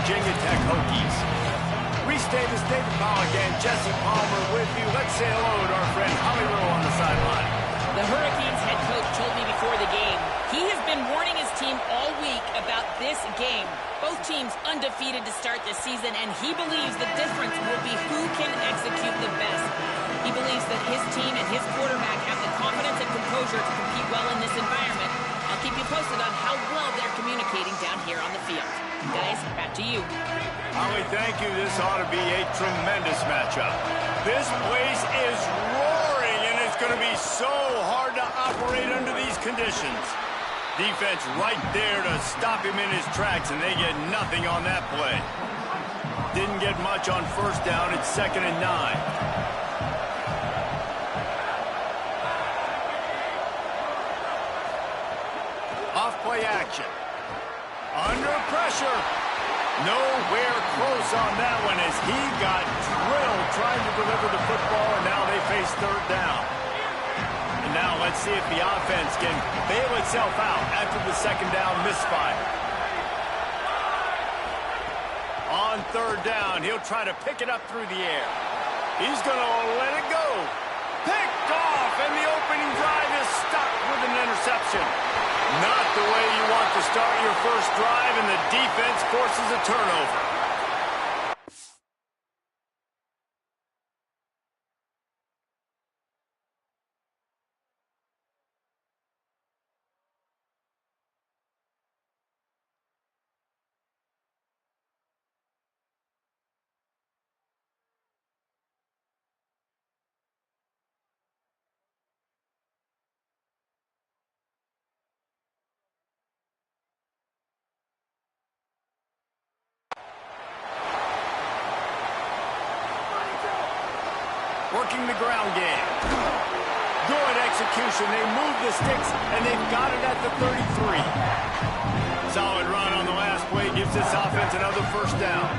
Virginia Tech Hokies. Restate the state of power again. Jesse Palmer with you. Let's say hello to our friend Holly Rowe on the sideline. The Hurricanes head coach told me before the game he has been warning his team all week about this game. Both teams undefeated to start this season, and he believes the difference will be who can execute the best. He believes that his team and his quarterback have the confidence and composure to compete well in this environment. I'll keep you posted on how well they're communicating down here on the field. Guys, back to you. Holly, thank you. This ought to be a tremendous matchup. This place is roaring, and it's going to be so hard to operate under these conditions. Defense right there to stop him in his tracks, and they get nothing on that play. Didn't get much on first down. It's 2nd and 9. Off-play action. Under pressure. Nowhere close on that one as he got drilled trying to deliver the football, and now they face 3rd down. And now let's see if the offense can bail itself out after the 2nd down misfire. On 3rd down, he'll try to pick it up through the air. He's going to let it go. Picked off, and the opening drive is stopped with an interception. Not the way you want to start your first drive, and the defense forces a turnover. Working the ground game. Good execution. They move the sticks, and they've got it at the 33. Solid run on the last play. Gives this offense another 1st down.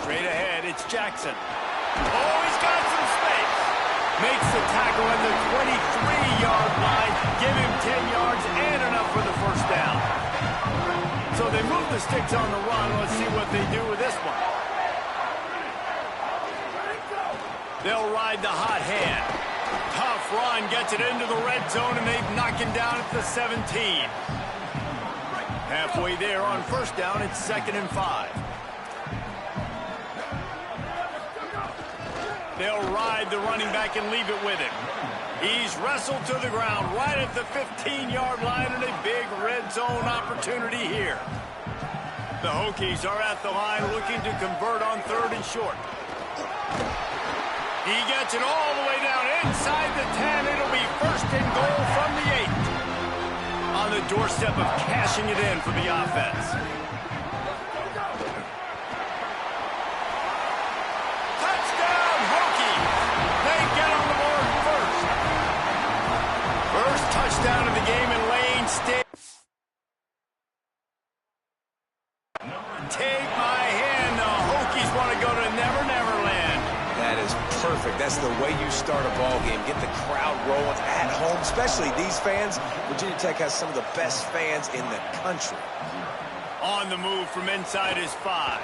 Straight ahead, it's Jackson. Oh, he's got some space. Makes the tackle at the 23-yard line. Give him 10 yards and enough for the 1st down. So they move the sticks on the run. Let's see what they do with this one. They'll ride the hot hand. Tough run gets it into the red zone, and they've knocked him down at the 17. Halfway there on 1st down, it's 2nd and 5. They'll ride the running back and leave it with him. He's wrestled to the ground right at the 15-yard line, and a big red zone opportunity here. The Hokies are at the line looking to convert on 3rd and short. He gets it all the way down inside the 10. It'll be 1st and goal from the 8. On the doorstep of cashing it in for the offense. Touchdown, Hokies! They get on the board first. First touchdown of the game in Lane State. Take my hand. The Hokies want to go to Never Never Land. That is perfect. That's the way you start a ball game. Get the crowd rolling at home, especially these fans. Virginia Tech has some of the best fans in the country. On the move from inside his 5.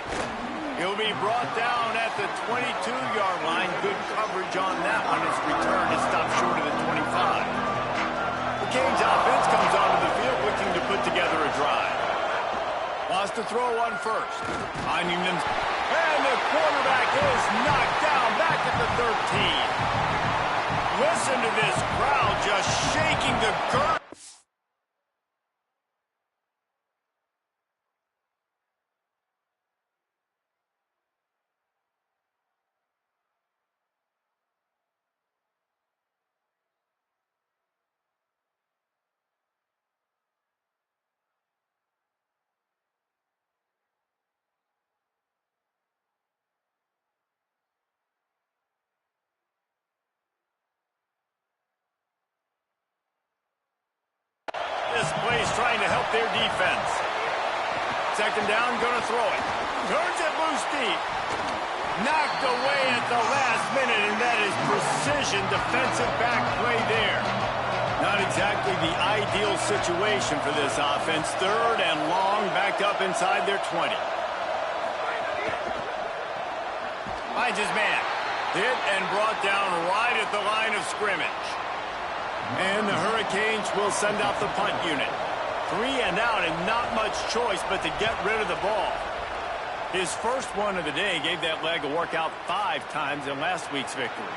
He'll be brought down at the 22-yard line. Good coverage on that one. His return is stopped short of the 25. The Canes offense comes onto the field looking to put together a drive. Lost to throw on 1st. Finding them. And the quarterback is knocked down back at the 13. Listen to this crowd just shaking the dirt. This play's trying to help their defense. 2nd down, gonna throw it. Turns it loose deep. Knocked away at the last minute, and that is precision defensive back play there. Not exactly the ideal situation for this offense. Third and long, backed up inside their 20. Finds his man. Hit and brought down right at the line of scrimmage. And the Hurricanes will send out the punt unit. 3 and out and not much choice but to get rid of the ball. His first one of the day gave that leg a workout 5 times in last week's victory.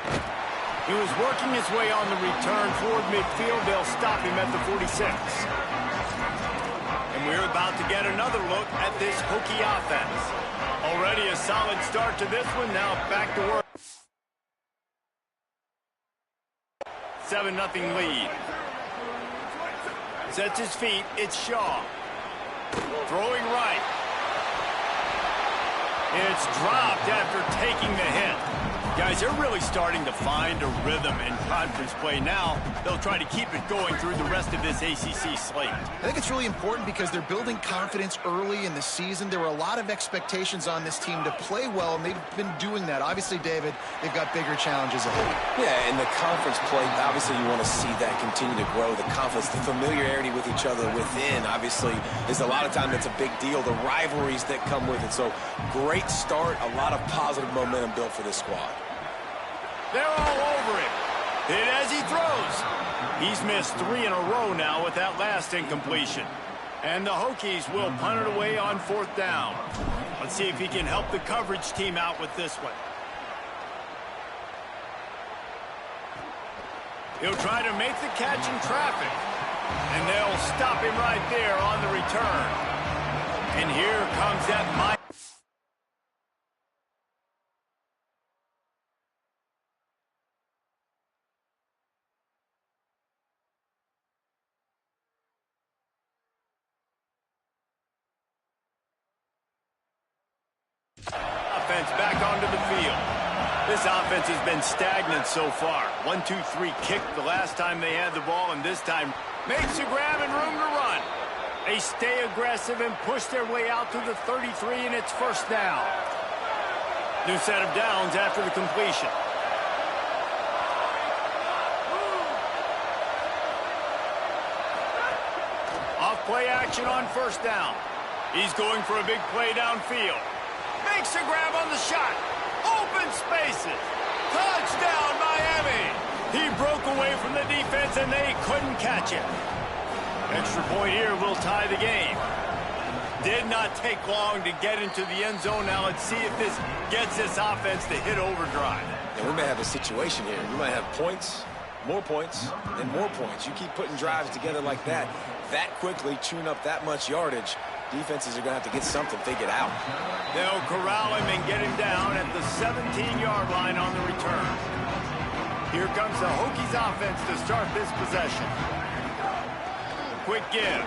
He was working his way on the return toward midfield. They'll stop him at the 46. And we're about to get another look at this Hokie offense. Already a solid start to this one. Now back to work. 7-0 lead. Sets his feet. It's Shaw. Throwing right. It's dropped after taking the hit. Guys, they're really starting to find a rhythm in conference play now. They'll try to keep it going through the rest of this ACC slate. I think it's really important because they're building confidence early in the season. There were a lot of expectations on this team to play well, and they've been doing that. Obviously, David, they've got bigger challenges ahead. Yeah, in the conference play, obviously you want to see that continue to grow. The confidence, the familiarity with each other within, obviously, is a lot of time that's a big deal. The rivalries that come with it. So, great start, a lot of positive momentum built for this squad. They're all over him. Hit as he throws. He's missed 3 in a row now with that last incompletion. And the Hokies will punt it away on 4th down. Let's see if he can help the coverage team out with this one. He'll try to make the catch in traffic. And they'll stop him right there on the return. And here comes that Mike. Offense back onto the field. This offense has been stagnant so far. 1-2-3 kick the last time they had the ball, and this time makes a grab and room to run. They stay aggressive and push their way out to the 33, and it's 1st down. New set of downs after the completion. Off play action on 1st down. He's going for a big play downfield. Makes a grab on the shot. Open spaces. Touchdown, Miami. He broke away from the defense, and they couldn't catch him. Extra point here will tie the game. Did not take long to get into the end zone. Now let's see if this gets this offense to hit overdrive. And we may have a situation here. You might have points, and more points. You keep putting drives together like that quickly, chewing up that much yardage. Defenses are going to have to get something figured out. They'll corral him and get him down at the 17-yard line on the return. Here comes the Hokies offense to start this possession. Quick give.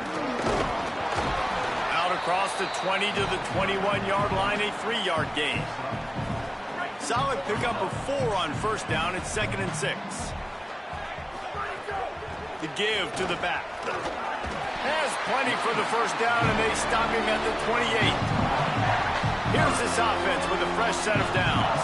Out across the 20 to the 21-yard line, a 3-yard gain. Solid pickup of 4 on 1st down. It's 2nd and 6. The give to the back. Has plenty for the 1st down, and they stop him at the 28. Here's this offense with a fresh set of downs.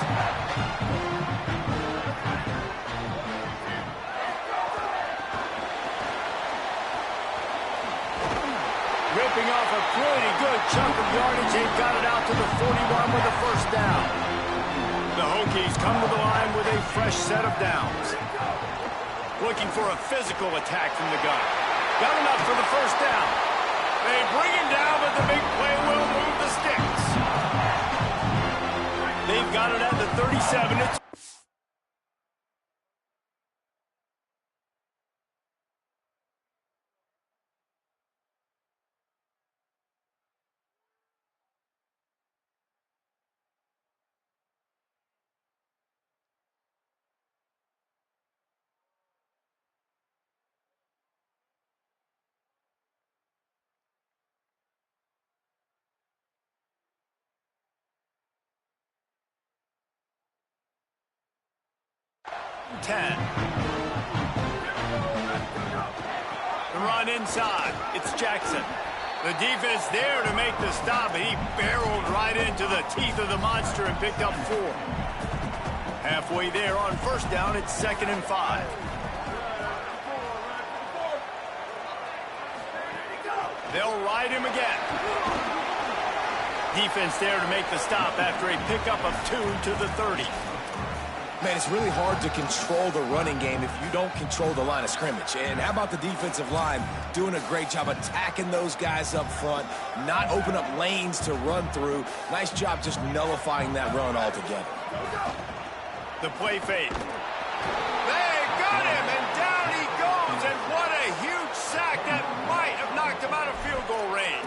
Ripping off a pretty good chunk of yardage. They've got it out to the 41 with a 1st down. The Hokies come to the line with a fresh set of downs. Looking for a physical attack from the gun. Got enough for the 1st down. They bring him down, but the big play will move the sticks. They've got it at the 37. It's The run inside. It's Jackson. The defense there to make the stop. He barreled right into the teeth of the monster and picked up 4. Halfway there on 1st down, it's 2nd and 5. They'll ride him again. Defense there to make the stop after a pickup of 2 to the 30. Man, it's really hard to control the running game if you don't control the line of scrimmage. And how about the defensive line doing a great job attacking those guys up front, not open up lanes to run through. Nice job just nullifying that run altogether. The play fake. They got him, and down he goes. And what a huge sack that might have knocked him out of field goal range.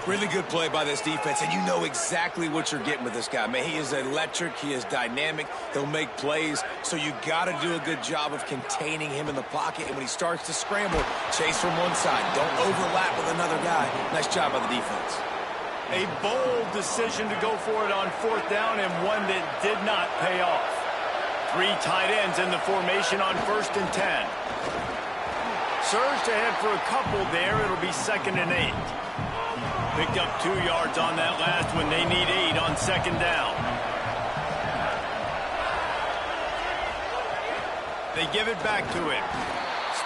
Really good play by this defense, and you know exactly what you're getting with this guy. Man, he is electric. He is dynamic. He'll make plays, so you got to do a good job of containing him in the pocket. And when he starts to scramble, chase from one side. Don't overlap with another guy. Nice job by the defense. A bold decision to go for it on 4th down, and one that did not pay off. 3 tight ends in the formation on 1st and 10. Surged ahead for a couple there. It'll be 2nd and 8. Picked up 2 yards on that last one. They need 8 on 2nd down. They give it back to him.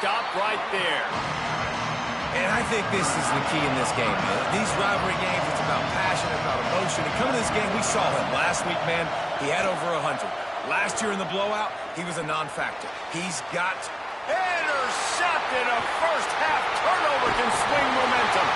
Stop right there. And I think this is the key in this game, man. These rivalry games, it's about passion, about emotion. And coming to this game, we saw him last week, man. He had over 100. Last year in the blowout, he was a non-factor. He's got... Intercepted. A first half turnover can swing momentum.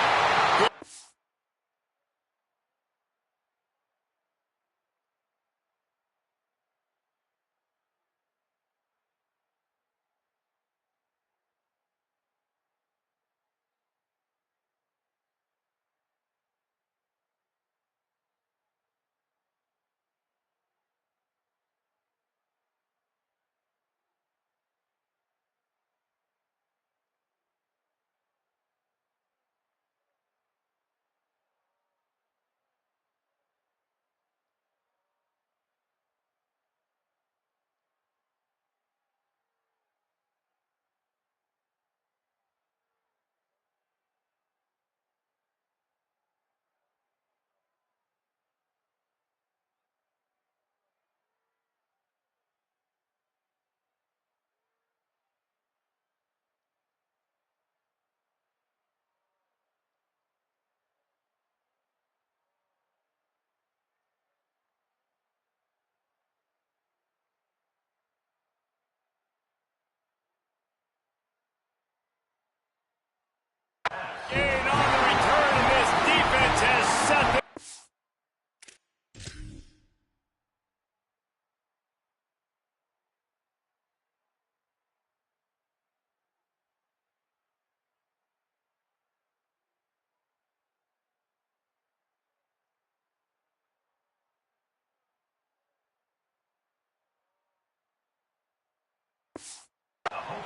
Gain on the return, and this defense has set the...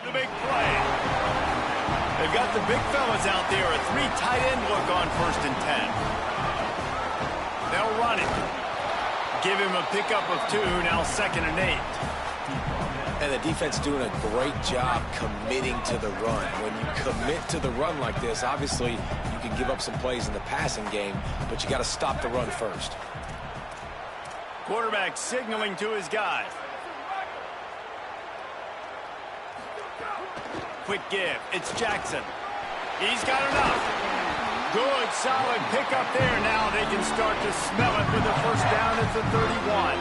The big play. They've got the big fellas out there. A 3 tight end look on 1st and 10. They'll run it. Give him a pickup of 2, now 2nd and 8. And the defense doing a great job committing to the run. When you commit to the run like this, obviously you can give up some plays in the passing game, but you got to stop the run first. Quarterback signaling to his guy. Quick give. It's Jackson. He's got enough. Good, solid pickup there. Now they can start to smell it with a first down at the 31.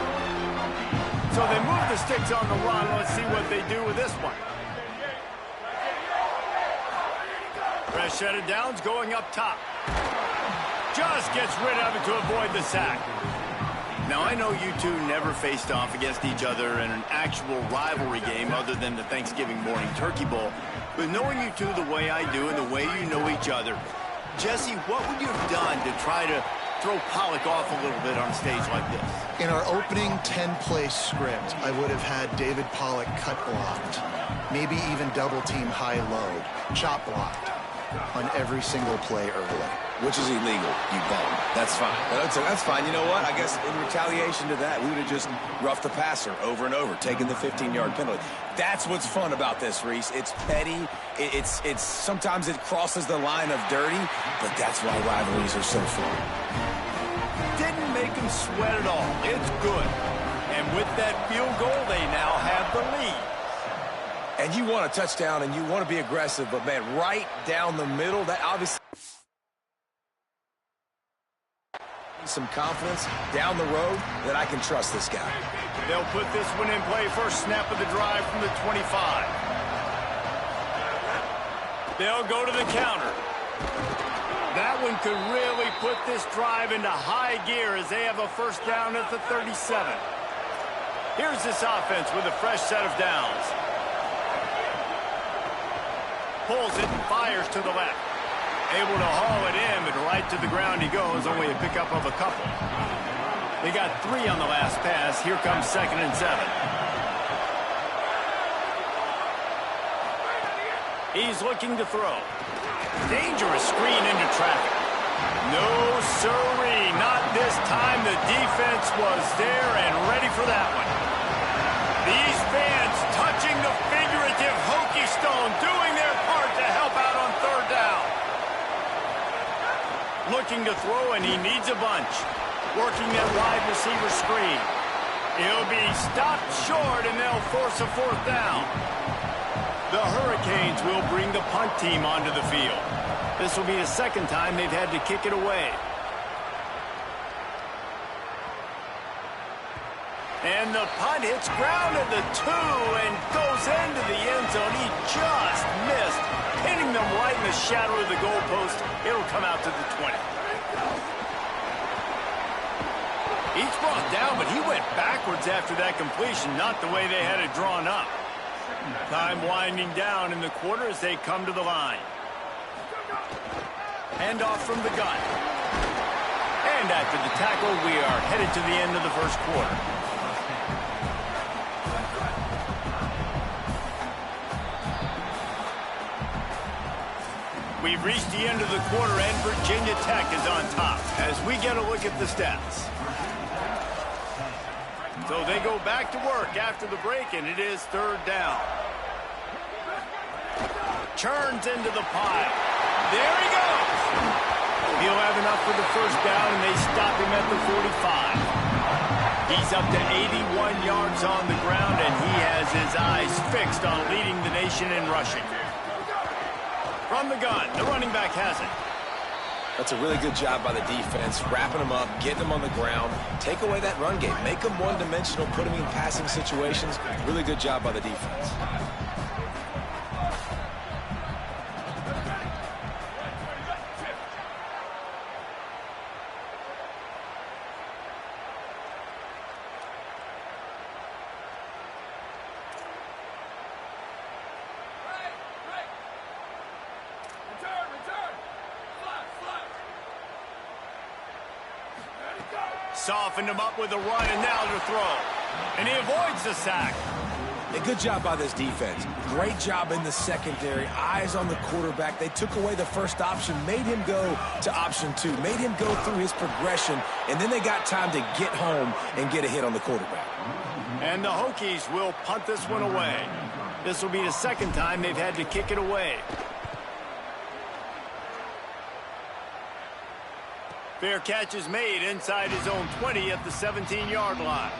So they move the sticks on the run. Let's see what they do with this one. Fresh set of downs going up top. Just gets rid of it to avoid the sack. Now, I know you two never faced off against each other in an actual rivalry game other than the Thanksgiving morning Turkey Bowl. But knowing you two the way I do and the way you know each other, Jesse, what would you have done to try to throw Pollock off a little bit on a stage like this? In our opening 10-play script, I would have had David Pollock cut blocked, maybe even double-team high-load, chop blocked on every single play early. Which is illegal, you bum. That's fine. That's fine. You know what? I guess in retaliation to that, we would have just roughed the passer over and over, taking the 15-yard penalty. That's what's fun about this, Reese. It's petty. It's sometimes it crosses the line of dirty, but that's why rivalries are so fun. Didn't make him sweat at all. It's good. And with that field goal, they now have the lead. And you want a touchdown and you want to be aggressive, but, man, right down the middle, that obviously some confidence down the road that I can trust this guy. They'll put this one in play. First snap of the drive from the 25. They'll go to the counter. That one could really put this drive into high gear as they have a first down at the 37. Here's this offense with a fresh set of downs. Pulls it and fires to the left. Able to haul it in, but right to the ground he goes, only a pickup of a couple. They got 3 on the last pass. Here comes 2nd and 7. He's looking to throw. Dangerous screen into traffic. No, sirree, not this time. The defense was there and ready for that one. These fans touching the figurative Hokie Stone, doing their part to help out on 3rd down. Looking to throw, and he needs a bunch. Working that wide receiver screen. He'll be stopped short, and they'll force a 4th down. The Hurricanes will bring the punt team onto the field. This will be the 2nd time they've had to kick it away. And the punt hits ground at the 2 and goes into the end zone. He just missed, hitting them right in the shadow of the goalpost. It'll come out to the 20. He's brought down, but he went backwards after that completion, not the way they had it drawn up. Time winding down in the quarter as they come to the line. Handoff from the gun. And after the tackle, we are headed to the end of the first quarter. We've reached the end of the quarter, and Virginia Tech is on top as we get a look at the stats. So they go back to work after the break, and it is 3rd down. Churns into the pile. There he goes. He'll have enough for the first down, and they stop him at the 45. He's up to 81 yards on the ground, and he has his eyes fixed on leading the nation in rushing. From the gun, the running back has it. That's a really good job by the defense, wrapping them up, getting them on the ground, take away that run game, make them one-dimensional, put them in passing situations. Really good job by the defense. Softened him up with a run, and now to throw. And he avoids the sack. A good job by this defense. Great job in the secondary. Eyes on the quarterback. They took away the first option, made him go to option 2, made him go through his progression, and then they got time to get home and get a hit on the quarterback. And the Hokies will punt this one away. This will be the 2nd time they've had to kick it away. Fair catch is made inside his own 20 at the 17-yard line.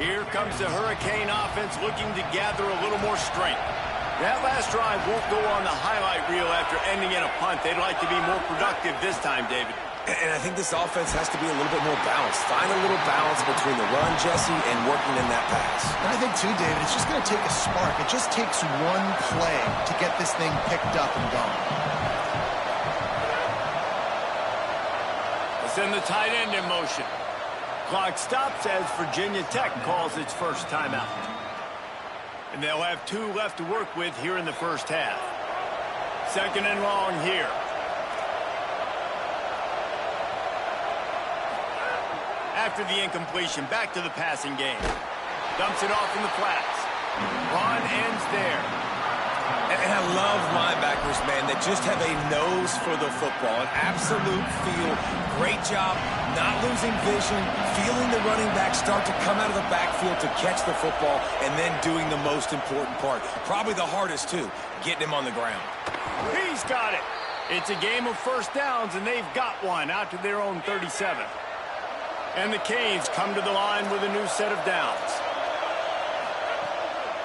Here comes the Hurricane offense looking to gather a little more strength. That last drive won't go on the highlight reel after ending in a punt. They'd like to be more productive this time, David. And I think this offense has to be a little bit more balanced. Find a little balance between the run, Jesse, and working in that pass. And I think, too, David, it's just going to take a spark. It just takes one play to get this thing picked up and going. Send the tight end in motion. Clock stops as Virginia Tech calls its first timeout. And they'll have 2 left to work with here in the first half. 2nd and long here. After the incompletion, back to the passing game. Dumps it off in the flats. Run ends there. And I love linebackers, man, that just have a nose for the football, an absolute feel. Great job not losing vision, feeling the running back start to come out of the backfield to catch the football, and then doing the most important part. Probably the hardest, too, getting him on the ground. He's got it. It's a game of first downs, and they've got one out to their own 37. And the Canes come to the line with a new set of downs.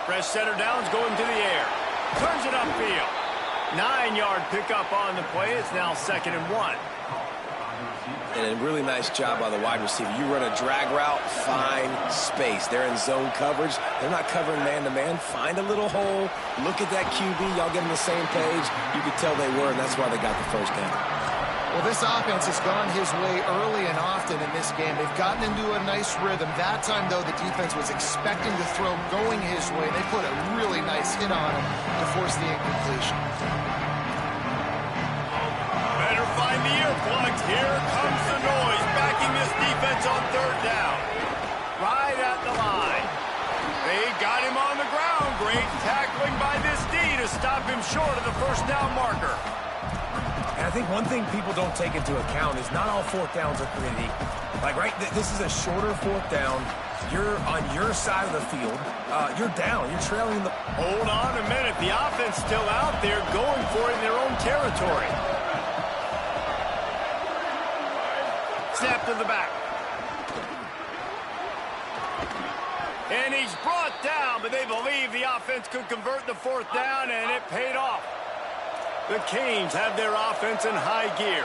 Fresh set of downs going to the air. Turns it upfield. 9-yard pickup on the play. It's now 2nd and 1. And a really nice job by the wide receiver. You run a drag route, find space. They're in zone coverage. They're not covering man-to-man. Find a little hole. Look at that QB. Y'all get on the same page. You could tell they were, and that's why they got the first down. Well, this offense has gone his way early and often in this game. They've gotten into a nice rhythm. That time, though, the defense was expecting to throw going his way. They put a really nice hit on him to force the incompletion. Better find the earplugs. Here comes the noise, backing this defense on third down. Right at the line. They got him on the ground. Great tackling by this D to stop him short of the first down marker. And I think one thing people don't take into account is not all fourth downs are created equal. Like, right, this is a shorter fourth down. You're on your side of the field. You're down. You're trailing the... Hold on a minute. The offense still out there going for it in their own territory. Snap to the back. And he's brought down, but they believe the offense could convert the fourth down, and it paid off. The Canes have their offense in high gear.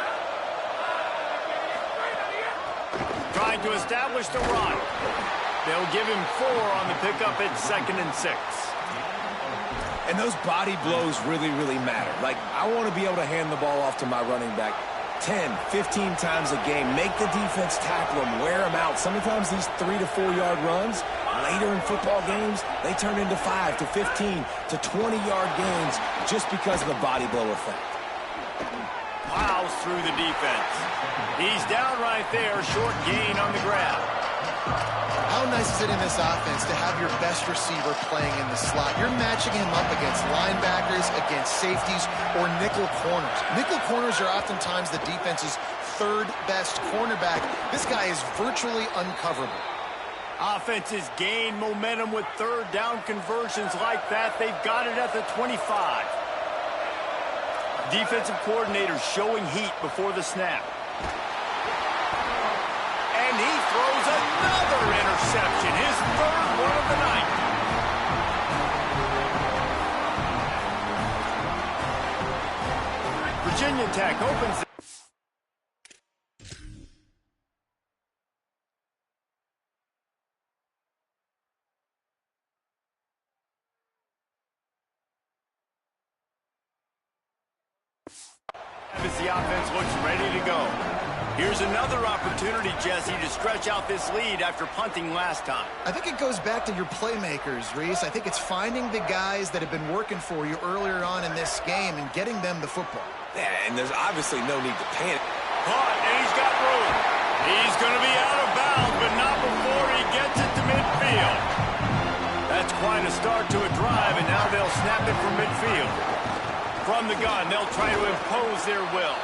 Trying to establish the run. They'll give him 4 on the pickup at 2nd and 6. And those body blows really, really matter. Like, I want to be able to hand the ball off to my running back 10, 15 times a game. Make the defense tackle them, wear them out. Sometimes these 3 to 4 yard runs, later in football games, they turn into 5 to 15 to 20 yard gains just because of the body blow effect. Plows through the defense. He's down right there, short gain on the grab. How nice is it in this offense to have your best receiver playing in the slot? You're matching him up against linebackers, against safeties, or nickel corners. Nickel corners are oftentimes the defense's third best cornerback. This guy is virtually uncoverable. Offenses gain momentum with third down conversions like that. They've got it at the 25. Defensive coordinator showing heat before the snap. And he throws another interception, his third one of the night. Virginia Tech opens the... as the offense looks ready to go. Here's another opportunity, Jesse, to stretch out this lead after punting last time. I think it goes back to your playmakers, Reese. I think it's finding the guys that have been working for you earlier on in this game and getting them the football. Yeah, and there's obviously no need to panic. Caught, and he's got room. He's going to be out of bounds, but not before he gets it to midfield. That's quite a start to a drive, and now they'll snap it from midfield. From the gun, they'll try to impose their will.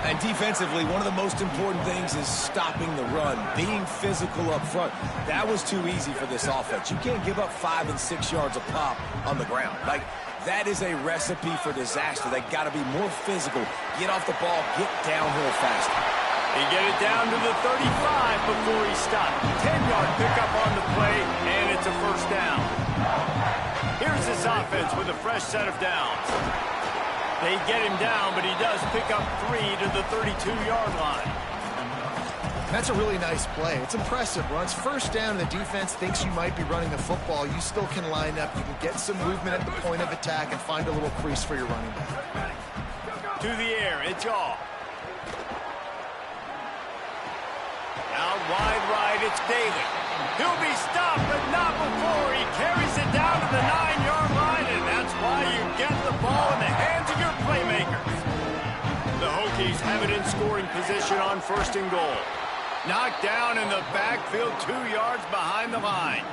And defensively, one of the most important things is stopping the run, being physical up front. That was too easy for this offense. You can't give up 5 and 6 yards a pop on the ground. Like, that is a recipe for disaster. They got to be more physical, get off the ball, get downhill faster. He get it down to the 35 before he stopped. 10-yard pickup on the play, and it's a first down. Here's this offense with a fresh set of downs. They get him down, but he does pick up 3 to the 32-yard line. That's a really nice play. It's impressive. Once first down and the defense thinks you might be running the football, you still can line up. You can get some movement at the point of attack and find a little crease for your running back. To the air, it's off. Out wide right, it's Daly. He'll be stopped, but not before he carries it down to the 9-yard line, and that's why you get the ball in the hands of your playmakers. The Hokies have it in scoring position on 1st and goal. Knocked down in the backfield, 2 yards behind the line.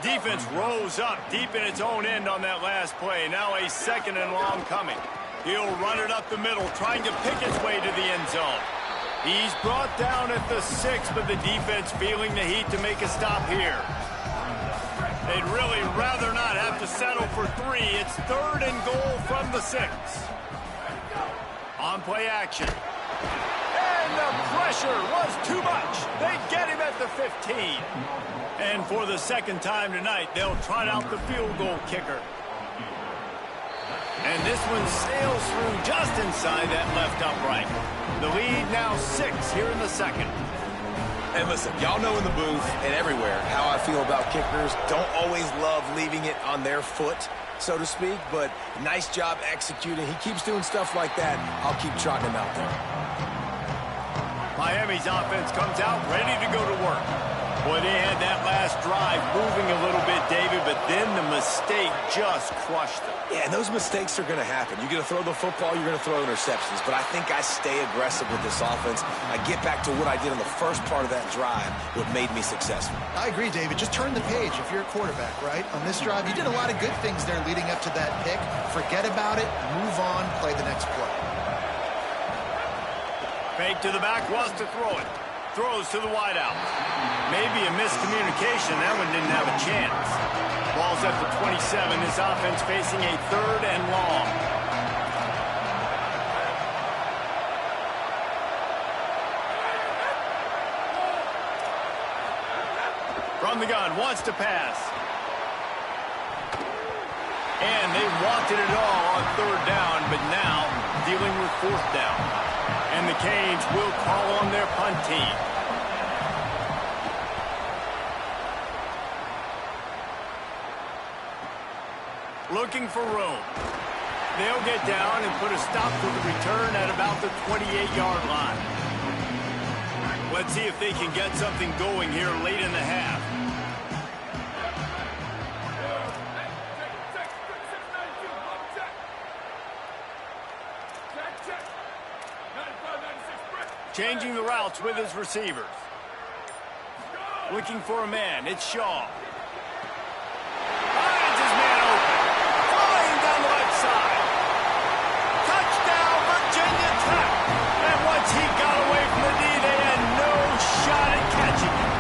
Defense rose up deep in its own end on that last play. Now a 2nd and long coming. He'll run it up the middle, trying to pick its way to the end zone. He's brought down at the 6, but the defense feeling the heat to make a stop here. They'd really rather not have to settle for 3. It's 3rd and goal from the 6. On play action. And the pressure was too much. They get him at the 15. And for the 2nd time tonight, they'll trot out the field goal kicker. And this one sails through just inside that left upright. The lead now 6 here in the second. And listen, y'all know in the booth and everywhere how I feel about kickers. Don't always love leaving it on their foot, so to speak, but nice job executing. He keeps doing stuff like that. I'll keep trotting him out there. Miami's offense comes out ready to go to work. Boy, they had that last drive moving a little bit, David, but then the mistake just crushed them. Yeah, and those mistakes are going to happen. You're going to throw the football, you're going to throw interceptions, but I think I stay aggressive with this offense. I get back to what I did in the first part of that drive, what made me successful. I agree, David. Just turn the page if you're a quarterback, right? On this drive, you did a lot of good things there leading up to that pick. Forget about it, move on, play the next play. Fake to the back, wants to throw it. Throws to the wideout. Maybe a miscommunication. That one didn't have a chance. Ball's at the 27. This offense facing a 3rd and long. From the gun, wants to pass. And they wanted it all on 3rd down, but now dealing with 4th down. And the Canes will call on their punt team. Looking for room. They'll get down and put a stop to the return at about the 28-yard line. Let's see if they can get something going here late in the half. Changing the routes with his receivers. Looking for a man. It's Shaw. Finds his man open. Flying down the left side. Touchdown, Virginia Tech. And once he got away from the D, they had no shot at catching him.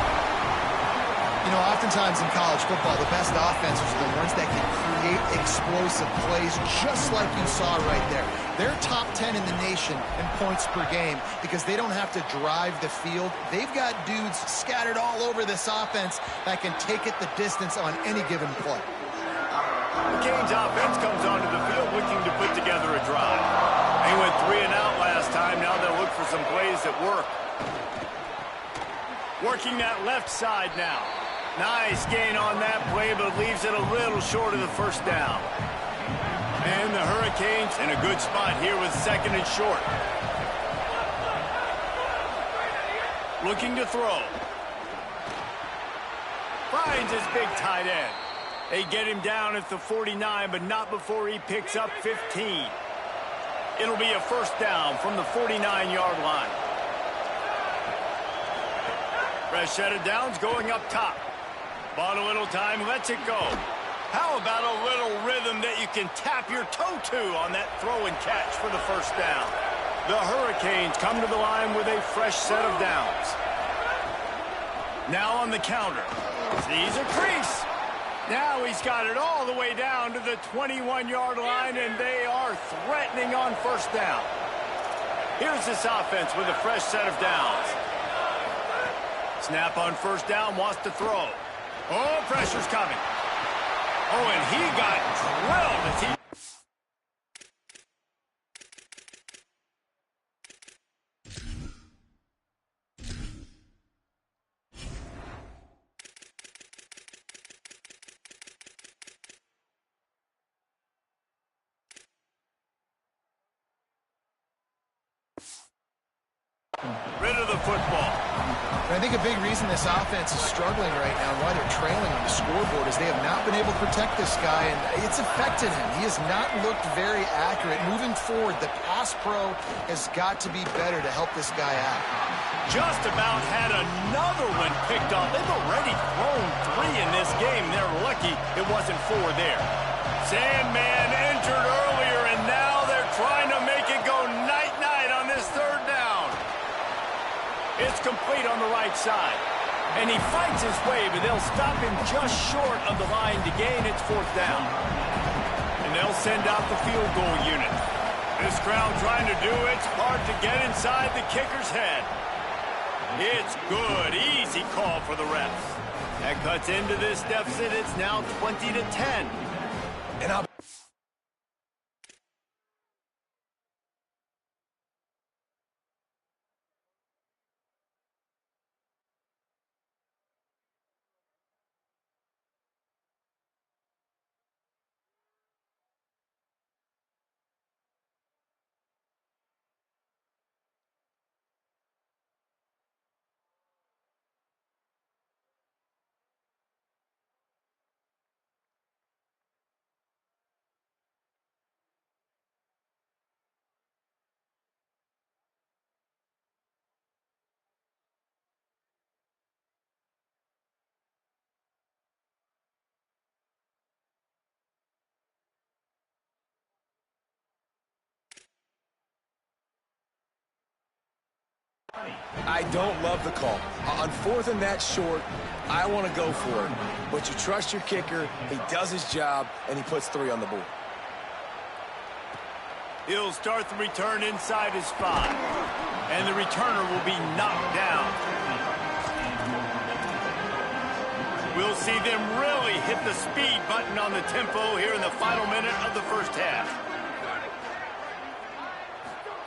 You know, oftentimes in college football, the best offenses are the ones that can create explosive plays, just like you saw right there. They're top 10 in the nation in points per game because they don't have to drive the field. They've got dudes scattered all over this offense that can take it the distance on any given play. The Canes offense comes onto the field looking to put together a drive. They went 3 and out last time. Now they'll look for some plays that work. Working that left side now. Nice gain on that play, but leaves it a little short of the 1st down. And the Hurricanes in a good spot here with 2nd and short. Looking to throw. Finds his big tight end. They get him down at the 49, but not before he picks up 15. It'll be a 1st down from the 49-yard line. Fresh set of downs going up top. Bought a little time, lets it go. How about a little rhythm that you can tap your toe to on that throw and catch for the 1st down? The Hurricanes come to the line with a fresh set of downs. Now on the counter. Sees a crease. Now he's got it all the way down to the 21-yard line, and they are threatening on 1st down. Here's this offense with a fresh set of downs. Snap on 1st down, wants to throw. Oh, pressure's coming. Oh, and he got drilled as he... Rid of the football. And I think a big reason this offense is struggling right now and why they're trailing on the scoreboard is they have not been able to protect this guy, and it's affected him. He has not looked very accurate. Moving forward, the pass pro has got to be better to help this guy out. Just about had another one picked off. They've already thrown 3 in this game. They're lucky it wasn't 4 there. Sandman entered earlier, and now they're trying to make it go night-night on this 3rd down. It's complete on the right side. And he fights his way, but they'll stop him just short of the line to gain its 4th down. And they'll send out the field goal unit. This crowd trying to do its part to get inside the kicker's head. It's good. Easy call for the refs. That cuts into this deficit. It's now 20-10. And I don't love the call. On 4th and that short, I want to go for it. But you trust your kicker, he does his job, and he puts 3 on the board. He'll start the return inside his 5. And the returner will be knocked down. We'll see them really hit the speed button on the tempo here in the final minute of the first half.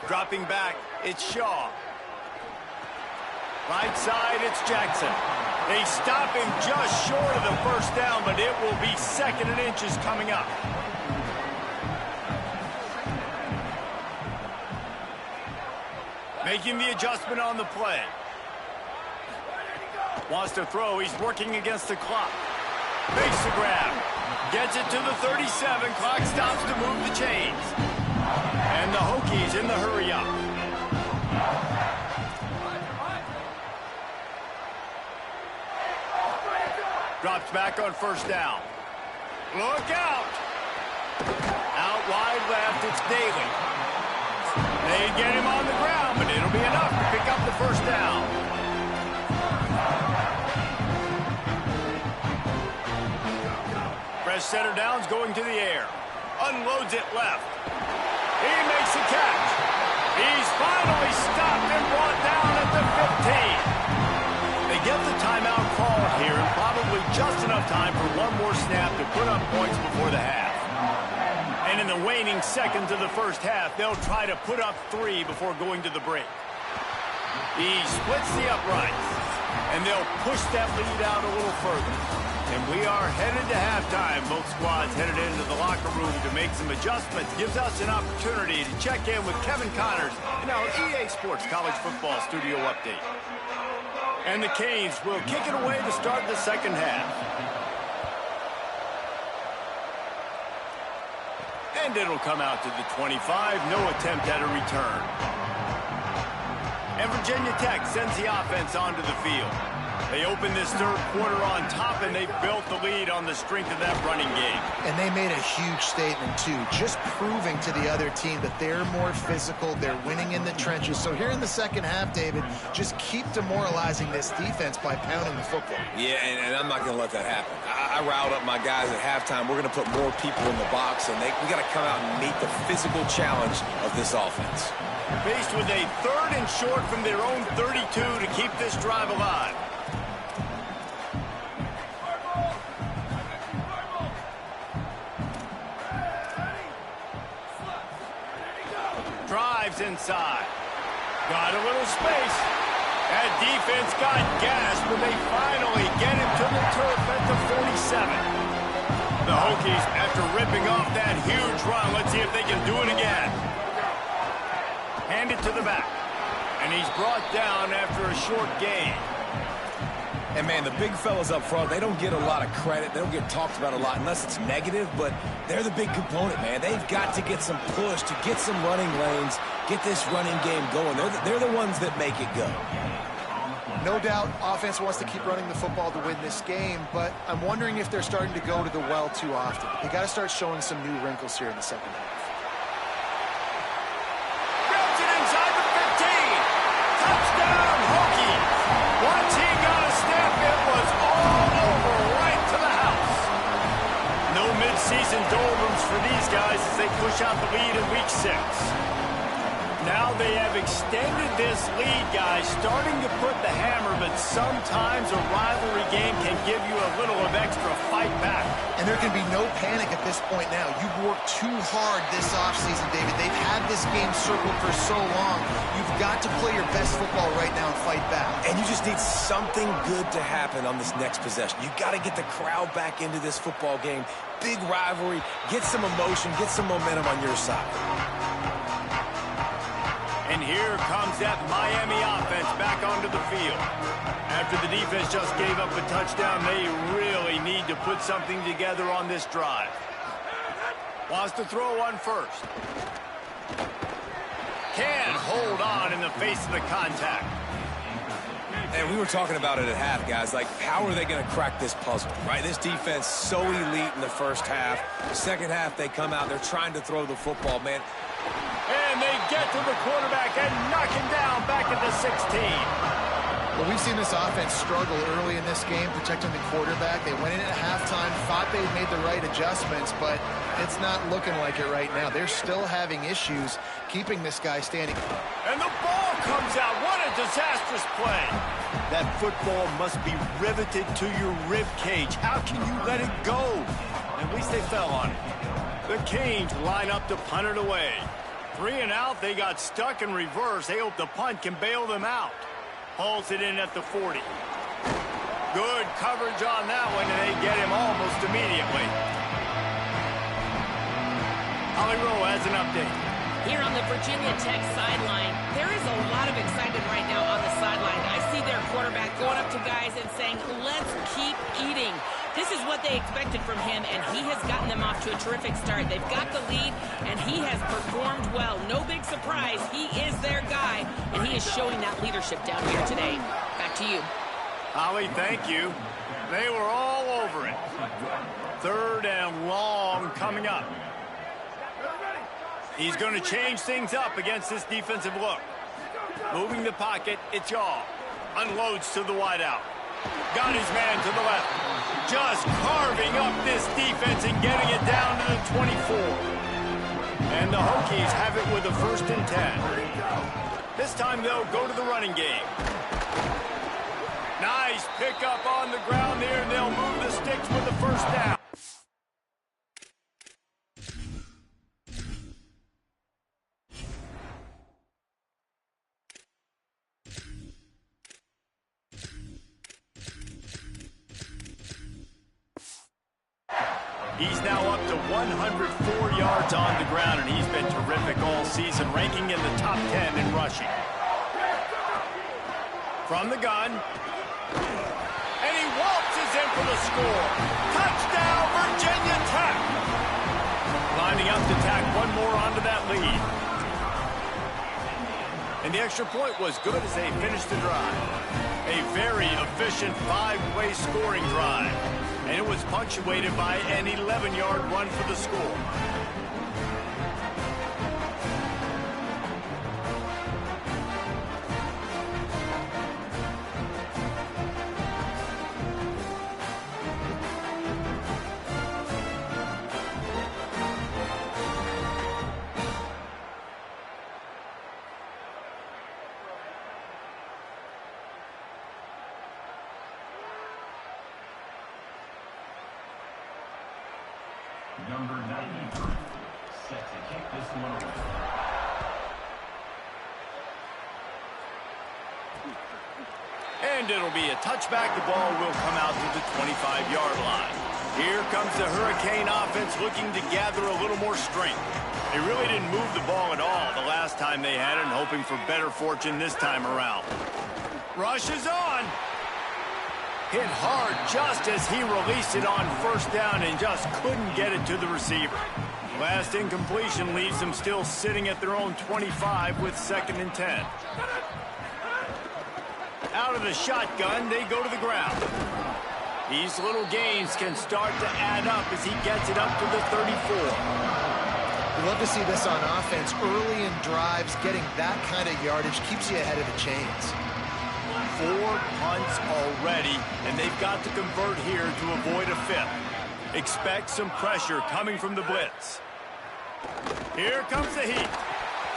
Dropping back, it's Shaw. Right side, it's Jackson. They stop him just short of the first down, but it will be 2nd and inches coming up. Making the adjustment on the play. Wants to throw. He's working against the clock. Makes the grab. Gets it to the 37. Clock stops to move the chains. And the Hokies in the hurry up. Drops back on first down. Look out. Out wide left, it's Daly. They get him on the ground, but it'll be enough to pick up the first down. Fresh center down's going to the air. Unloads it left. He makes a catch. He's finally stopped and brought down at the 15. They get the timeout called here, and probably just enough time for one more snap to put up points before the half. And in the waning seconds of the first half, they'll try to put up 3 before going to the break. He splits the uprights, and they'll push that lead out a little further. And we are headed to halftime. Both squads headed into the locker room to make some adjustments. Gives us an opportunity to check in with Kevin Connors in our EA Sports College Football Studio Update. And the Canes will kick it away to start the second half. And it'll come out to the 25. No attempt at a return. And Virginia Tech sends the offense onto the field. They open this third quarter on top, and they've built the lead on the strength of that running game. And they made a huge statement, too, just proving to the other team that they're more physical, they're winning in the trenches. So here in the second half, David, just keep demoralizing this defense by pounding the football. Yeah, and I'm not going to let that happen. I riled up my guys at halftime. We're going to put more people in the box, and we got to come out and meet the physical challenge of this offense. Faced with a 3rd and short from their own 32 to keep this drive alive. Drives inside. Got a little space. That defense got gas, but they finally get him to the turf at the 47. The Hokies, after ripping off that huge run, let's see if they can do it again. Hand it to the back. And he's brought down after a short gain. And, man, the big fellas up front, they don't get a lot of credit. They don't get talked about a lot unless it's negative, but they're the big component, man. They've got to get some push, to get some running lanes, get this running game going. They're the ones that make it go. No doubt, offense wants to keep running the football to win this game, but I'm wondering if they're starting to go to the well too often. They got to start showing some new wrinkles here in the second half. Grabs it inside the 15. Touchdown, Hokies. Once he got a snap, it was all over right to the house. No midseason doldrums for these guys as they push out the lead in week 6. Now they have extended this lead, guys, starting to put the hammer, but sometimes a rivalry game can give you a little of extra fight back. And there can be no panic at this point now. You've worked too hard this offseason, David. They've had this game circled for so long. You've got to play your best football right now and fight back. And you just need something good to happen on this next possession. You've got to get the crowd back into this football game. Big rivalry. Get some emotion. Get some momentum on your side. And here comes that Miami offense back onto the field. After the defense just gave up a touchdown, they really need to put something together on this drive. Wants to throw on first. Can't hold on in the face of the contact. And we were talking about it at half, guys. Like, how are they going to crack this puzzle, right? This defense so elite in the first half. The second half, they come out, they're trying to throw the football, man. And And they get to the quarterback and knock him down back at the 16. Well, we've seen this offense struggle early in this game, protecting the quarterback. They went in at halftime, thought they'd made the right adjustments, but it's not looking like it right now. They're still having issues keeping this guy standing. And the ball comes out. What a disastrous play. That football must be riveted to your rib cage. How can you let it go? At least they fell on it. The Canes line up to punt it away. 3 and out. They got stuck in reverse. They hope the punt can bail them out. Hauls it in at the 40. Good coverage on that one, and they get him almost immediately. Holly Rowe has an update. Here on the Virginia Tech sideline, there is a lot of excitement right now on the sideline. I see their quarterback going up to guys and saying, let's keep eating. This is what they expected from him, and he has gotten them off to a terrific start. They've got the lead, and he has performed well. No big surprise. He is their guy, and he is showing that leadership down here today. Back to you. Holly, thank you. They were all over it. 3rd and long coming up. He's going to change things up against this defensive look. Moving the pocket, it's Yaw. Unloads to the wideout. Got his man to the left. Just carving up this defense and getting it down to the 24. And the Hokies have it with a 1st and 10. This time they'll go to the running game. Nice pickup on the ground there, and they'll move the sticks with the 1st down. He's now up to 104 yards on the ground, and he's been terrific all season, ranking in the top 10 in rushing. From the gun. And he waltzes in for the score. Touchdown, Virginia Tech. Lining up to tack one more onto that lead. And the extra point was good as they finished the drive. A very efficient 5-play scoring drive. And it was punctuated by an 11-yard run for the score. Number 93, set to kick this one away. And it'll be a touchback. The ball will come out to the 25-yard line. Here comes the Hurricane offense looking to gather a little more strength. They really didn't move the ball at all the last time they had it, and hoping for better fortune this time around. Rush is on. Hit hard just as he released it on 1st down and just couldn't get it to the receiver. Last incompletion leaves them still sitting at their own 25 with 2nd and 10. Out of the shotgun, they go to the ground. These little gains can start to add up as he gets it up to the 34. We love to see this on offense. Early in drives, getting that kind of yardage keeps you ahead of the chains. 4 punts already, and they've got to convert here to avoid a 5th. Expect some pressure coming from the blitz. Here comes the heat.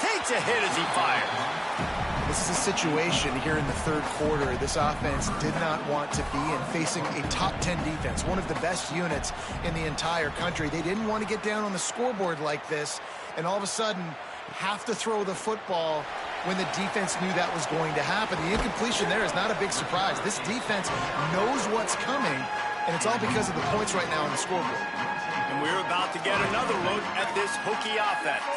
Takes a hit as he fires. This is a situation here in the 3rd quarter this offense did not want to be in, facing a top 10 defense, one of the best units in the entire country. They didn't want to get down on the scoreboard like this, and all of a sudden have to throw the football when the defense knew that was going to happen. The incompletion there is not a big surprise. This defense knows what's coming, and it's all because of the points right now on the scoreboard. And we're about to get another look at this Hokie offense.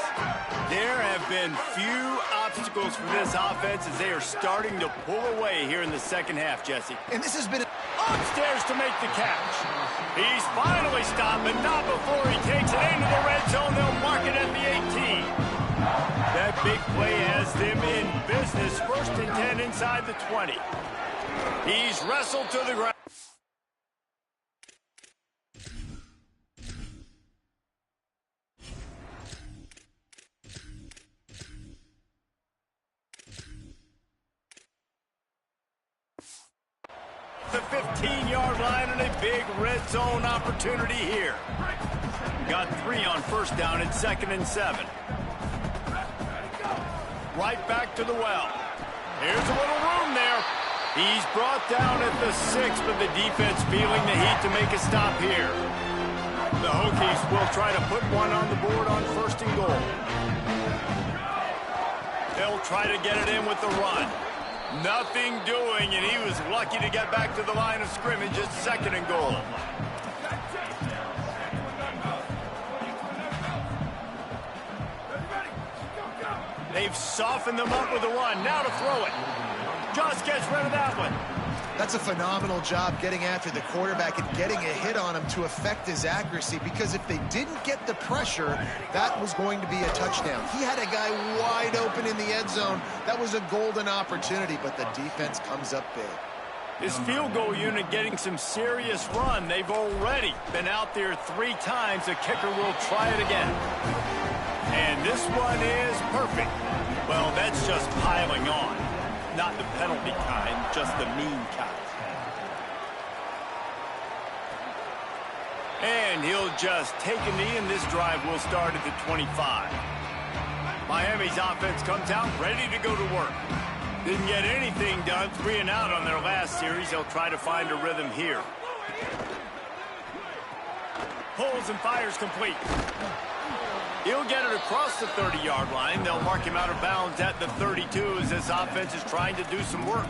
There have been few obstacles for this offense as they are starting to pull away here in the 2nd half, Jesse. And this has been upstairs to make the catch. He's finally stopped, but not before he takes it into the red zone. They'll mark it at the 18. That big play has them in business. 1st and 10 inside the 20. He's wrestled to the ground. big red zone opportunity here. Got 3 on first down and 2nd and 7. Right back to the well. Here's a little room there. He's brought down at the 6, but the defense feeling the heat to make a stop here. The Hokies will try to put one on the board on 1st and goal. They'll try to get it in with the run. Nothing doing, and he was lucky to get back to the line of scrimmage at 2nd and goal. They've softened them up with a run. Now to throw it. Just gets rid of that one. That's a phenomenal job getting after the quarterback and getting a hit on him to affect his accuracy, because if they didn't get the pressure, that was going to be a touchdown. He had a guy wide open in the end zone. That was a golden opportunity, but the defense comes up big. His field goal unit getting some serious run. They've already been out there 3 times. The kicker will try it again. And this one is perfect. Well, that's just piling on. Not the penalty kind, just the mean kind. And he'll just take a knee, and this drive will start at the 25. Miami's offense comes out ready to go to work. Didn't get anything done, 3 and out on their last series. They'll try to find a rhythm here. Pulls and fires complete. He'll get it across the 30-yard line. They'll mark him out of bounds at the 32 as this offense is trying to do some work.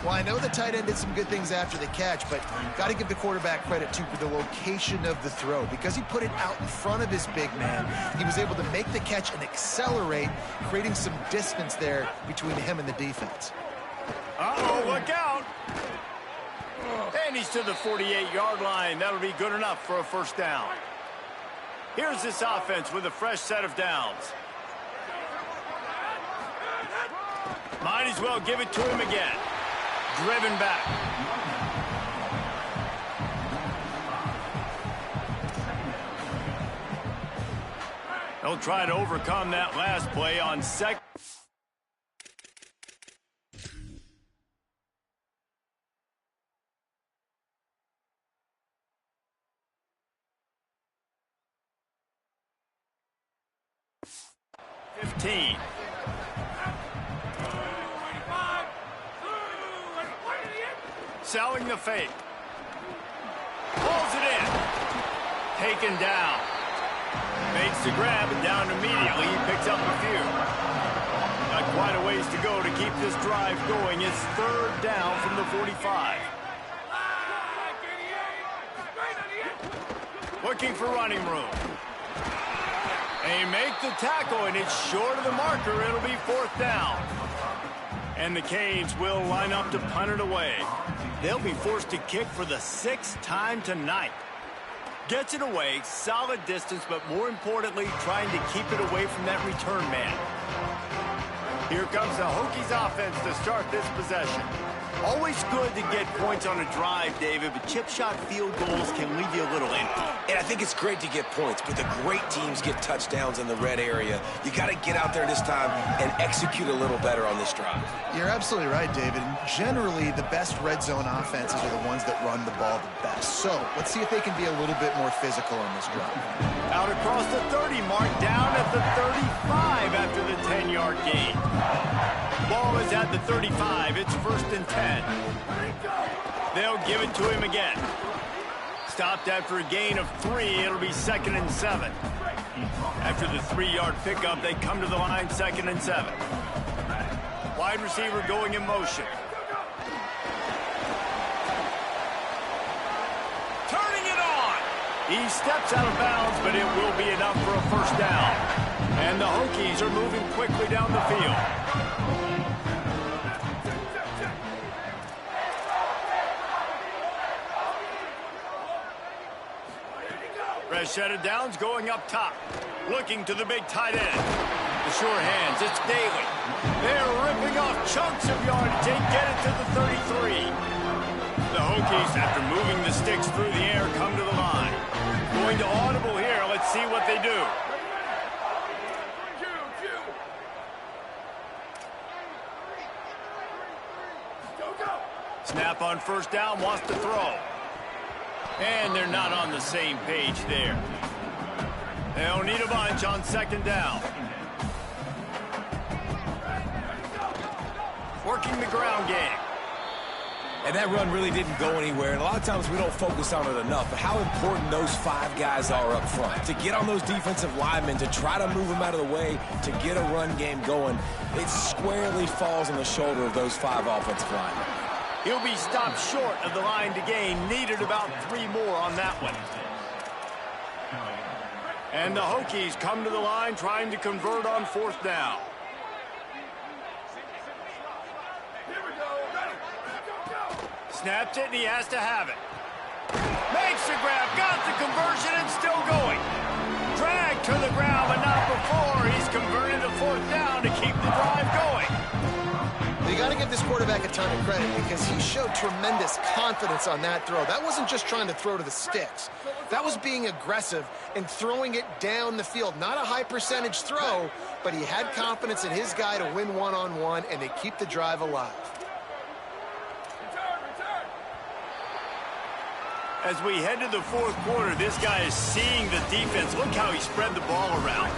Well, I know the tight end did some good things after the catch, but got to give the quarterback credit, too, for the location of the throw. Because he put it out in front of his big man, he was able to make the catch and accelerate, creating some distance there between him and the defense. Uh-oh, look out. And he's to the 48-yard line. That'll be good enough for a 1st down. Here's this offense with a fresh set of downs. Might as well give it to him again. Driven back. They'll try to overcome that last play on 2nd. Selling the fake. Pulls it in. Taken down. Makes the grab and down immediately. He picks up a few. Got quite a ways to go to keep this drive going. It's 3rd down from the 45. Looking for running room. They make the tackle, and it's short of the marker. It'll be 4th down. And the Canes will line up to punt it away. They'll be forced to kick for the 6th time tonight. Gets it away, solid distance, but more importantly, trying to keep it away from that return man. Here comes the Hokies offense to start this possession. Always good to get points on a drive, David, but chip shot field goals can leave you a little empty. And I think it's great to get points, but the great teams get touchdowns in the red area. You got to get out there this time and execute a little better on this drive. You're absolutely right, David. And generally, the best red zone offenses are the ones that run the ball the best. So let's see if they can be a little bit more physical on this drive. Out across the 30 mark, down at the 35 after the 10-yard gain. Ball is at the 35. It's 1st and 10. They'll give it to him again. Stopped after a gain of 3. It'll be 2nd and 7. After the 3-yard pickup, they come to the line 2nd and 7. Wide receiver going in motion. Turning it on. He steps out of bounds, but it will be enough for a 1st down. And the Hokies are moving quickly down the field. Fresh set of downs going up top. Looking to the big tight end. The sure hands, it's Daly. They're ripping off chunks of yardage. They get it to the 33. The Hokies, after moving the sticks through the air, come to the line. Going to audible here. Let's see what they do. Snap on 1st down, wants to throw. And they're not on the same page there. They'll need a bunch on second down. Working the ground game. And that run really didn't go anywhere. And a lot of times we don't focus on it enough. But how important those 5 guys are up front. To get on those defensive linemen, to try to move them out of the way, to get a run game going, it squarely falls on the shoulder of those 5 offensive linemen. He'll be stopped short of the line to gain. Needed about 3 more on that one. And the Hokies come to the line trying to convert on 4th down. Snaps it, and he has to have it. Makes the grab, got the conversion, and still going. Dragged to the ground, but not before. He's converted to 4th down to keep the drive going. You got to give this quarterback a ton of credit because he showed tremendous confidence on that throw. That wasn't just trying to throw to the sticks. That was being aggressive and throwing it down the field. Not a high percentage throw, but he had confidence in his guy to win one-on-one, and they keep the drive alive. As we head to the 4th quarter, this guy is seeing the defense. Look how he spread the ball around.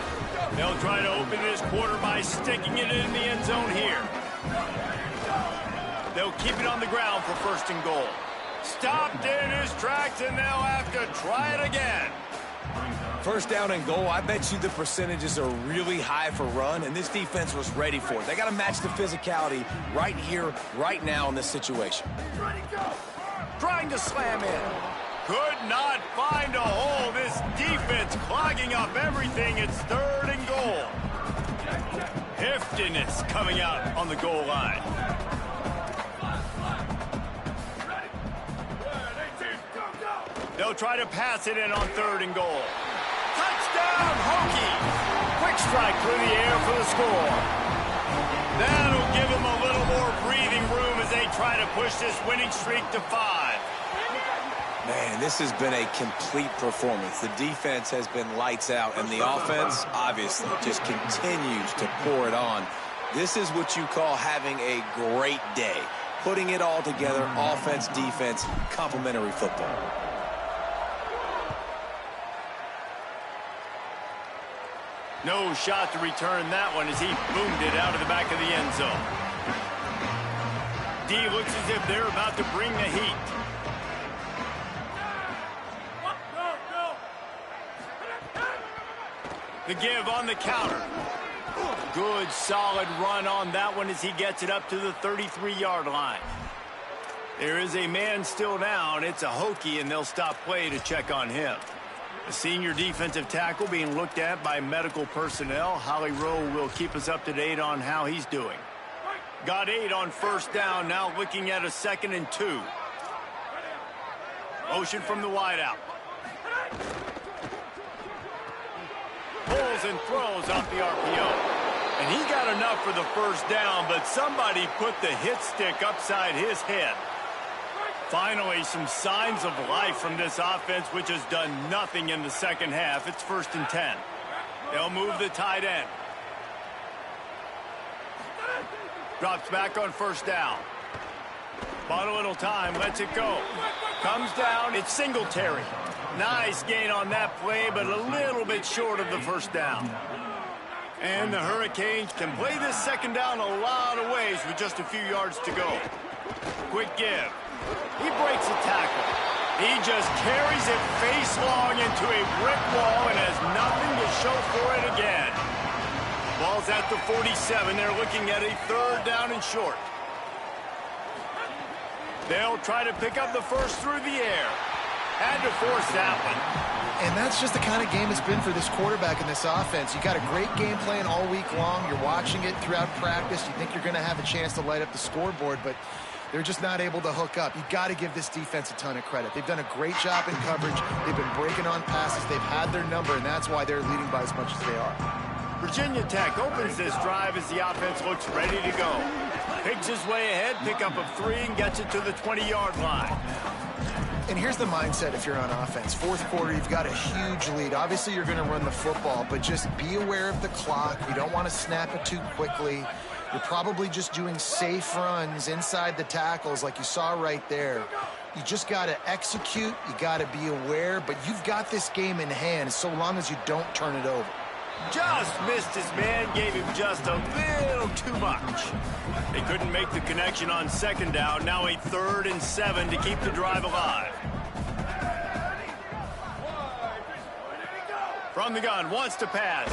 They'll try to open this quarter by sticking it in the end zone here. They'll keep it on the ground for 1st and goal. Stopped in his tracks, and they'll have to try it again. 1st down and goal, I bet you the percentages are really high for run, and this defense was ready for it. They got to match the physicality right here, right now in this situation. Trying to slam in. Could not find a hole. This defense clogging up everything. It's 3rd and goal. Heftiness coming out on the goal line. They'll try to pass it in on 3rd and goal. Touchdown, Hokie! Quick strike through the air for the score. That'll give them a little more breathing room as they try to push this winning streak to 5. Man, this has been a complete performance. The defense has been lights out, and the offense, obviously, just continues to pour it on. This is what you call having a great day. Putting it all together, offense, defense, complementary football. No shot to return that one as he boomed it out of the back of the end zone. D looks as if they're about to bring the heat. The give on the counter. Good, solid run on that one as he gets it up to the 33-yard line. There is a man still down. It's a Hokie, and they'll stop play to check on him. The senior defensive tackle being looked at by medical personnel. Holly Rowe will keep us up to date on how he's doing. Got 8 on 1st down, now looking at a 2nd and 2. Motion from the wideout. Pulls and throws off the RPO. And he got enough for the 1st down, but somebody put the hit stick upside his head. Finally, some signs of life from this offense, which has done nothing in the 2nd half. It's 1st and 10. They'll move the tight end. Drops back on 1st down. Bought a little time, lets it go. Comes down, it's Singletary. Nice gain on that play, but a little bit short of the 1st down. And the Hurricanes can play this 2nd down a lot of ways with just a few yards to go. Quick give. He breaks a tackle. He just carries it face long into a brick wall and has nothing to show for it again. Ball's at the 47. They're looking at a 3rd down and short. They'll try to pick up the 1st through the air. Had to force that one. And that's just the kind of game it's been for this quarterback in this offense. You got a great game plan all week long. You're watching it throughout practice. You think you're going to have a chance to light up the scoreboard, but they're just not able to hook up. You got to give this defense a ton of credit. They've done a great job in coverage. They've been breaking on passes. They've had their number, and that's why they're leading by as much as they are. Virginia Tech opens this drive as the offense looks ready to go. Picks his way ahead, pickup of 3, and gets it to the 20-yard line. And here's the mindset if you're on offense. 4th quarter, you've got a huge lead. Obviously, you're going to run the football, but just be aware of the clock. You don't want to snap it too quickly. You're probably just doing safe runs inside the tackles like you saw right there. You just got to execute. You got to be aware. But you've got this game in hand so long as you don't turn it over. Just missed his man, gave him just a little too much. They couldn't make the connection on second down. Now a 3rd and 7 to keep the drive alive. From the gun, wants to pass.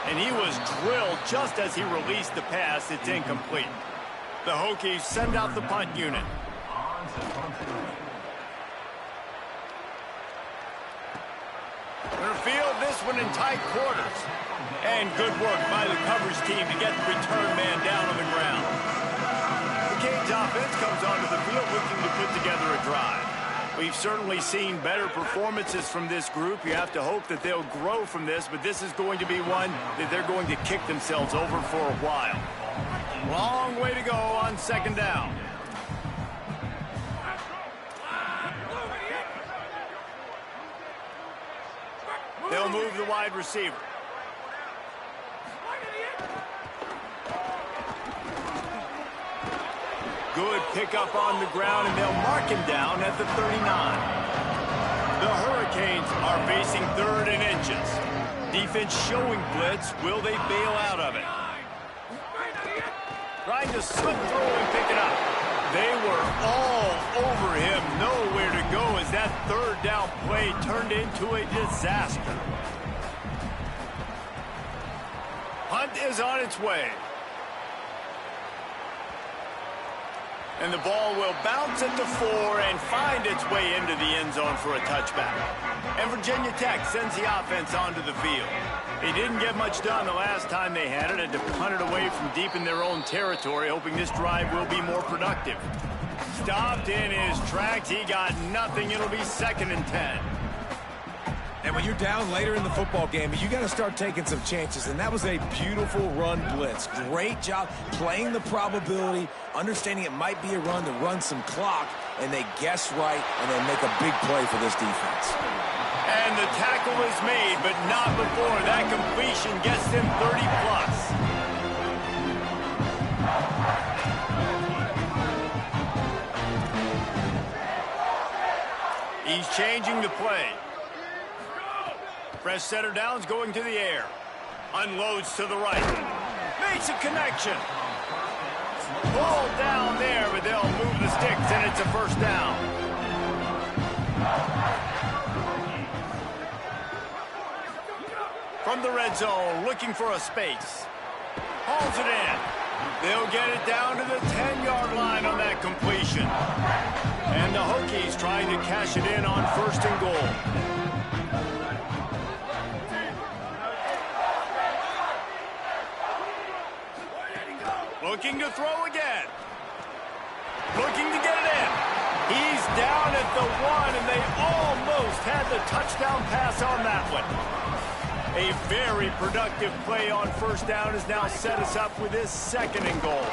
And he was drilled just as he released the pass. It's incomplete. The Hokies send out the punt unit. They're field this one in tight quarters. And good work by the coverage team to get the return man down on the ground. The Canes offense comes onto the field looking to put together a drive. We've certainly seen better performances from this group. You have to hope that they'll grow from this, but this is going to be one that they're going to kick themselves over for a while. Long way to go on second down. They'll move the wide receiver. Good pickup on the ground, and they'll mark him down at the 39. The Hurricanes are facing 3rd and inches. Defense showing blitz. Will they bail out of it? Trying to slip through and pick it up. They were all over him. Nowhere to go as that 3rd down play turned into a disaster. Punt is on its way. And the ball will bounce at the 4 and find its way into the end zone for a touchback. And Virginia Tech sends the offense onto the field. They didn't get much done the last time they had it, and to punt it away from deep in their own territory, hoping this drive will be more productive. Stopped in his tracks. He got nothing. It'll be 2nd and 10. And when you're down later in the football game, you got to start taking some chances. And that was a beautiful run blitz. Great job playing the probability, understanding it might be a run to run some clock, and they guess right, and they make a big play for this defense. And the tackle is made, but not before that completion gets them 30-plus. He's changing the play. Fresh center downs going to the air. Unloads to the right. Makes a connection. Ball down there, but they'll move the sticks, and it's a 1st down. From the red zone, looking for a space. Hauls it in. They'll get it down to the 10-yard line on that completion. And the Hokies trying to cash it in on 1st and goal. Looking to throw again. Looking to get it in. He's down at the 1, and they almost had the touchdown pass on that one. A very productive play on 1st down has now set us up with his 2nd and goal.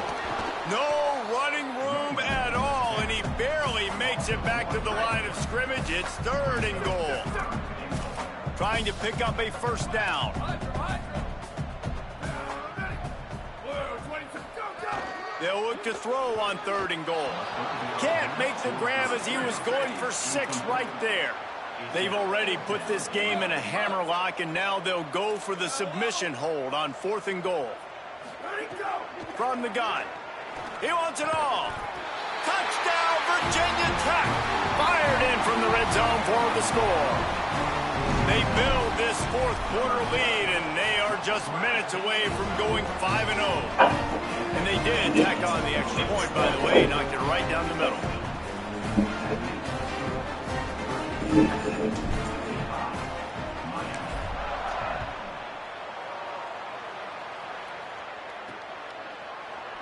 No running room at all, and he barely makes it back to the line of scrimmage. It's 3rd and goal. Trying to pick up a 1st down. They'll look to throw on 3rd and goal. Can't make the grab as he was going for 6 right there. They've already put this game in a hammerlock, and now they'll go for the submission hold on 4th and goal. From the gun. He wants it all. Touchdown, Virginia Tech. Fired in from the red zone for the score. They build this 4th quarter lead, and they are just minutes away from going 5-0. And they did tack on the extra point, by the way. Knocked it right down the middle.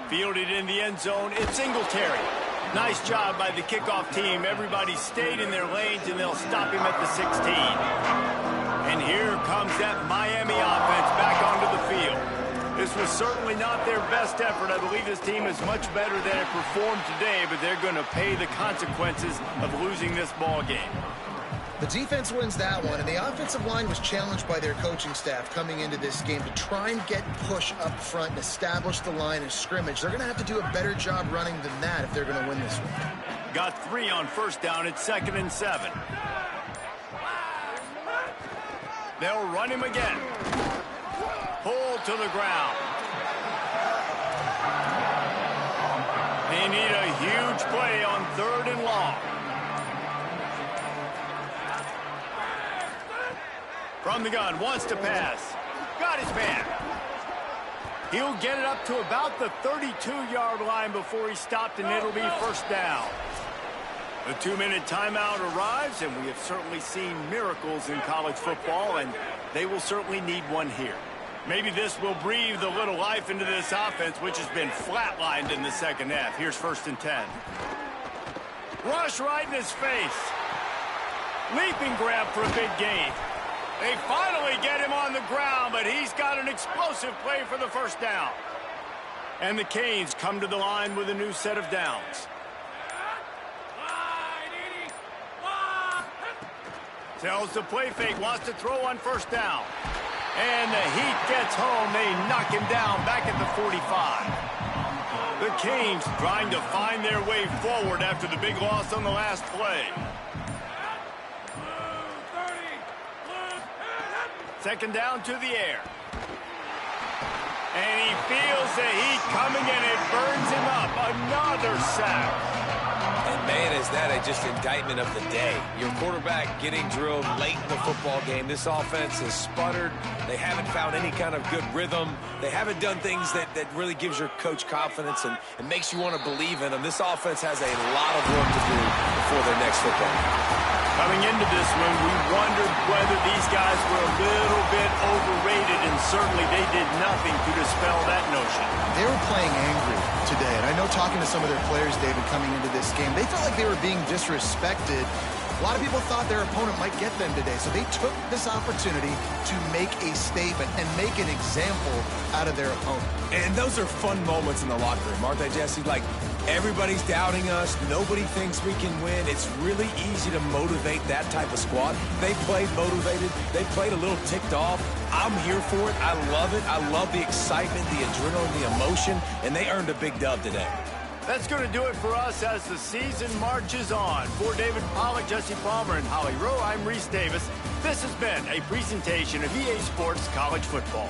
Fielded in the end zone, it's Singletary. Nice job by the kickoff team. Everybody stayed in their lanes, and they'll stop him at the 16. And here comes that Miami offense back onto the field. This was certainly not their best effort. I believe this team is much better than it performed today, but they're going to pay the consequences of losing this ball game. The defense wins that one, and the offensive line was challenged by their coaching staff coming into this game to try and get push up front and establish the line of scrimmage. They're going to have to do a better job running than that if they're going to win this one. Got 3 on first down at 2nd and 7. They'll run him again. Pulled to the ground. They need a huge play on 3rd and long. From the gun, wants to pass. Got his man. He'll get it up to about the 32-yard line before he's stopped, and it'll be first down. The 2-minute timeout arrives, and we have certainly seen miracles in college football, and they will certainly need one here. Maybe this will breathe a little life into this offense, which has been flatlined in the second half. Here's 1st and 10. Rush right in his face. Leaping grab for a big gain. They finally get him on the ground, but he's got an explosive play for the first down. And the Canes come to the line with a new set of downs. Tells the play fake, wants to throw on first down. And the heat gets home. They knock him down back at the 45. The Canes trying to find their way forward after the big loss on the last play. 2nd down to the air. And he feels the heat coming, and it burns him up. Another sack. And man, is that just indictment of the day. Your quarterback getting drilled late in the football game. This offense has sputtered. They haven't found any kind of good rhythm. They haven't done things that really gives your coach confidence and makes you want to believe in them. This offense has a lot of work to do before their next football game. Coming into this one, we wondered whether these guys were a little bit overrated, and certainly they did nothing to dispel that notion. They were playing angry today, and I know talking to some of their players, David, coming into this game, they felt like they were being disrespected. A lot of people thought their opponent might get them today, so they took this opportunity to make a statement and make an example out of their opponent. And those are fun moments in the locker room, aren't they, Jesse? Like, everybody's doubting us. Nobody thinks we can win. It's really easy to motivate that type of squad. They played motivated. They played a little ticked off. I'm here for it. I love it. I love the excitement, the adrenaline, the emotion, and they earned a big dub today. That's going to do it for us as the season marches on. For David Pollack, Jesse Palmer, and Holly Rowe, I'm Reese Davis. This has been a presentation of EA Sports College Football.